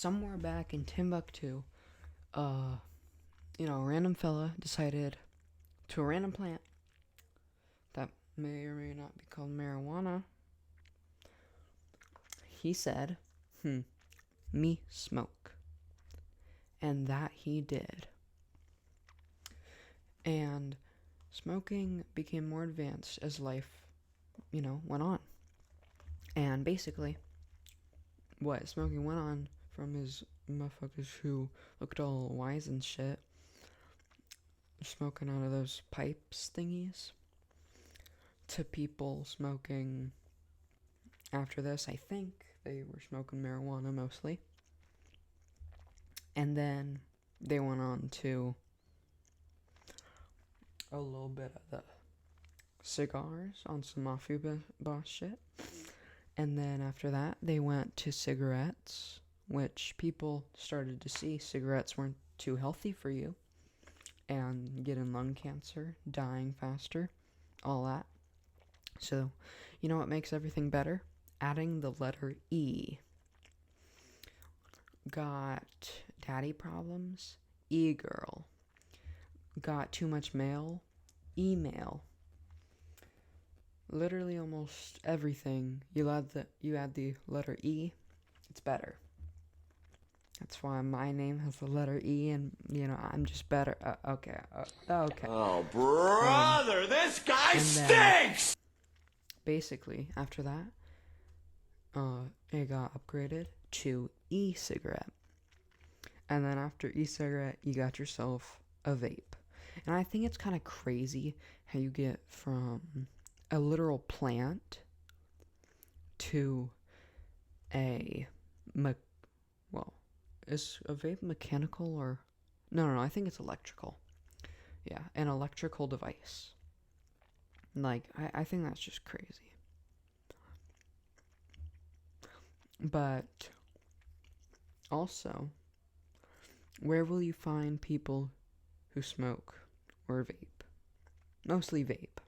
somewhere back in Timbuktu, a random fella decided to a random plant that may or may not be called marijuana. He said, me smoke. And that he did. And smoking became more advanced as life, went on. And basically, what smoking went on from his motherfuckers who looked all wise and shit, smoking out of those pipes thingies, to people smoking after this. I think they were smoking marijuana mostly. And then they went on to a little bit of the cigars on some mafia boss shit. And then after that, they went to cigarettes, which people started to see cigarettes weren't too healthy for you. And getting lung cancer, dying faster, all that. So, you know what makes everything better? Adding the letter E. Got daddy problems? E-girl. Got too much mail? Email. Literally almost everything. You add the letter E, it's better. That's why my name has the letter E, and I'm just better. Okay. Oh, brother, this guy stinks. Basically, after that, it got upgraded to e-cigarette, and then after e-cigarette, you got yourself a vape. And I think it's kind of crazy how you get from a literal plant to is a vape mechanical or... No, I think it's electrical. Yeah, an electrical device. Like, I think that's just crazy. But also, where will you find people who smoke or vape? Mostly vape.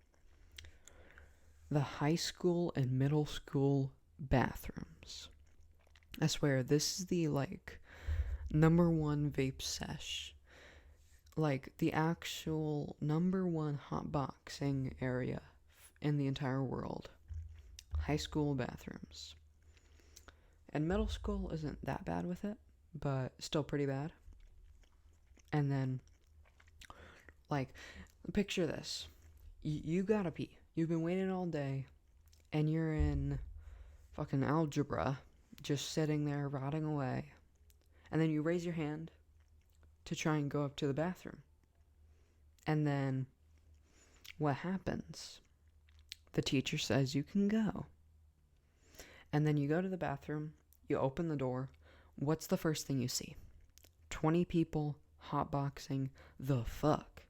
The high school and middle school bathrooms. I swear, this is the, number one vape sesh. The actual number one hotboxing area in the entire world. High school bathrooms. And middle school isn't that bad with it, but still pretty bad. And then, picture this. You gotta pee. You've been waiting all day, and you're in fucking algebra, just sitting there rotting away. And then you raise your hand to try and go up to the bathroom. And then, what happens? The teacher says you can go. And then you go to the bathroom, you open the door. What's the first thing you see? 20 people hotboxing the fuck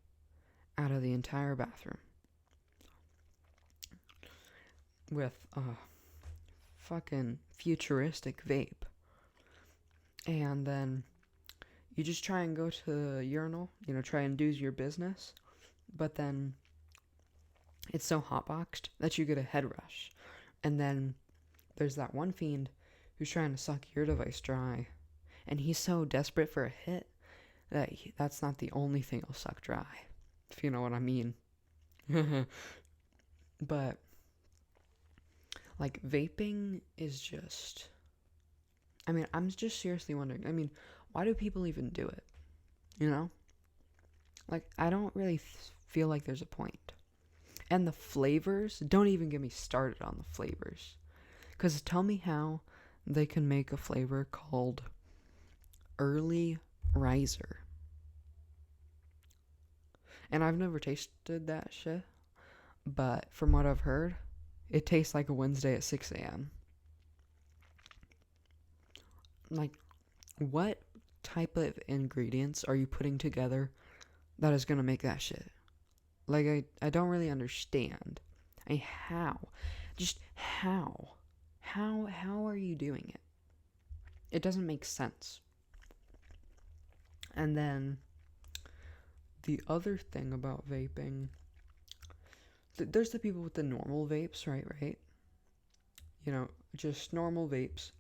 out of the entire bathroom. With a fucking futuristic vape. And then you just try and go to the urinal, try and do your business. But then it's so hotboxed that you get a head rush. And then there's that one fiend who's trying to suck your device dry. And he's so desperate for a hit that that's not the only thing he'll suck dry. If you know what I mean. But, vaping is just... I'm just seriously wondering. Why do people even do it? I don't really feel like there's a point. And the flavors, don't even get me started on the flavors. Because tell me how they can make a flavor called Early Riser. And I've never tasted that shit. But from what I've heard, it tastes like a Wednesday at 6 a.m. What type of ingredients are you putting together that is going to make that shit? I don't really understand. How? Just how? How are you doing it? It doesn't make sense. And then, the other thing about vaping... There's the people with the normal vapes, right? Just normal vapes.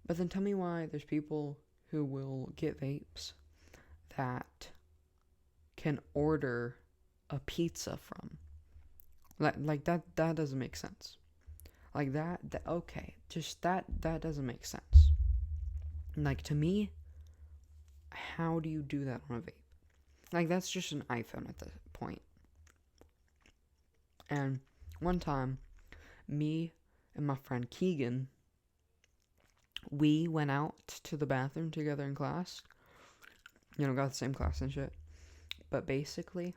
But then tell me why there's people who will get vapes that can order a pizza from. Like that doesn't make sense. Like that okay, just that doesn't make sense. Like, to me, how do you do that on a vape? Like, that's just an iPhone at this point. And one time, me and my friend Keegan, we went out to the bathroom together in class. You know, got the same class and shit. But basically,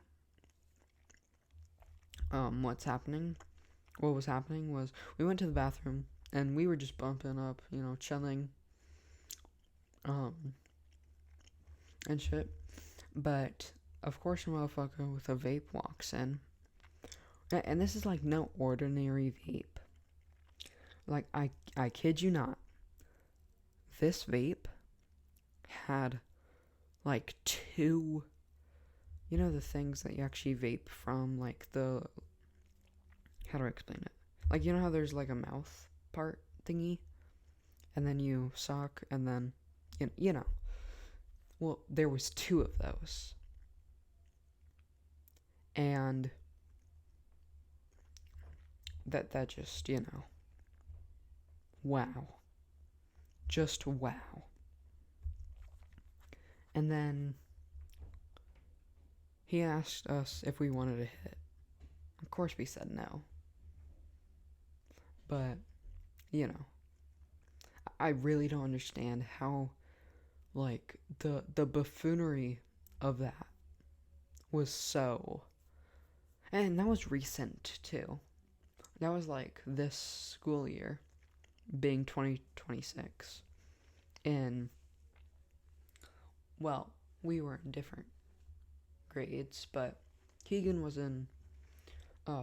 what was happening was we went to the bathroom and we were just bumping up, you know, chilling, and shit. But of course, a motherfucker with a vape walks in, and this is like no ordinary vape. Like, I kid you not, this vape had like two, you know, the things that you actually vape from, like the, how do I explain it? Like, you know how there's like a mouth part thingy, and then you suck, and then, you know. Well, there was two of those. And that just, you know, wow. Just wow. And then he asked us if we wanted to hit. Of course we said no. But, you know, I really don't understand how, like, the buffoonery of that was so... And that was recent, too. That was, like, this school year, being 2026. And, well, we were in different grades, but Keegan was in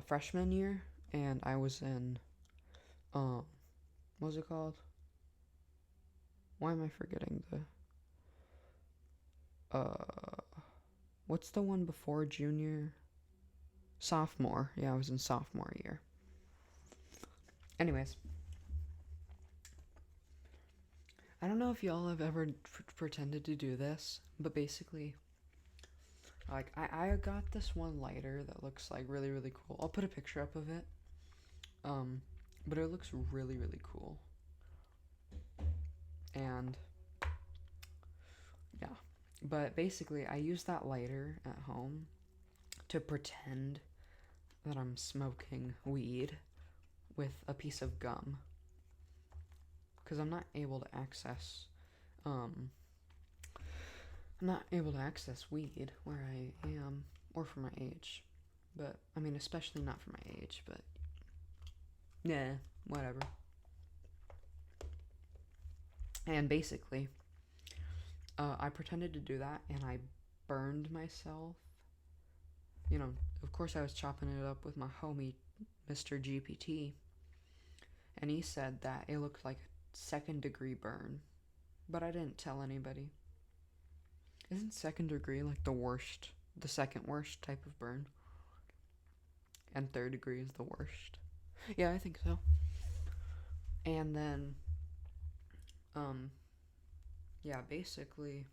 freshman year, and I was in, what was it called? Why am I forgetting what's the one before junior? Sophomore. Yeah, I was in sophomore year. Anyways, I don't know if y'all have ever pretended to do this, but basically, like, I got this one lighter that looks like really, really cool. I'll put a picture up of it. But it looks really, really cool. And yeah, but basically, I use that lighter at home to pretend that I'm smoking weed with a piece of gum, because I'm not able to access weed where I am, or for my age. But I mean, especially not for my age, but yeah, whatever. And basically, I pretended to do that, and I burned myself. You know, of course I was chopping it up with my homie, Mr. GPT, and he said that it looked like a 2nd degree burn, but I didn't tell anybody. Isn't 2nd degree like the second worst type of burn? And 3rd degree is the worst? Yeah, I think so. And then, yeah, basically,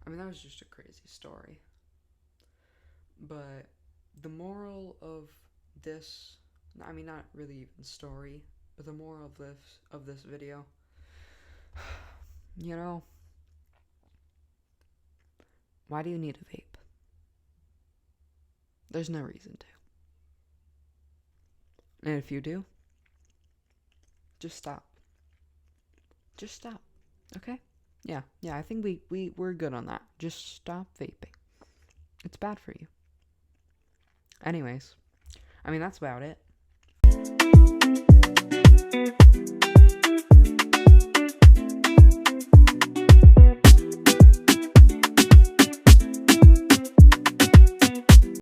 I mean, that was just a crazy story. But the moral of this, I mean, not really even story, but the moral of this video, you know, why do you need a vape? There's no reason to. And if you do, just stop. Just stop. Okay? Yeah, I think we're good on that. Just stop vaping. It's bad for you. Anyways, I mean, that's about it.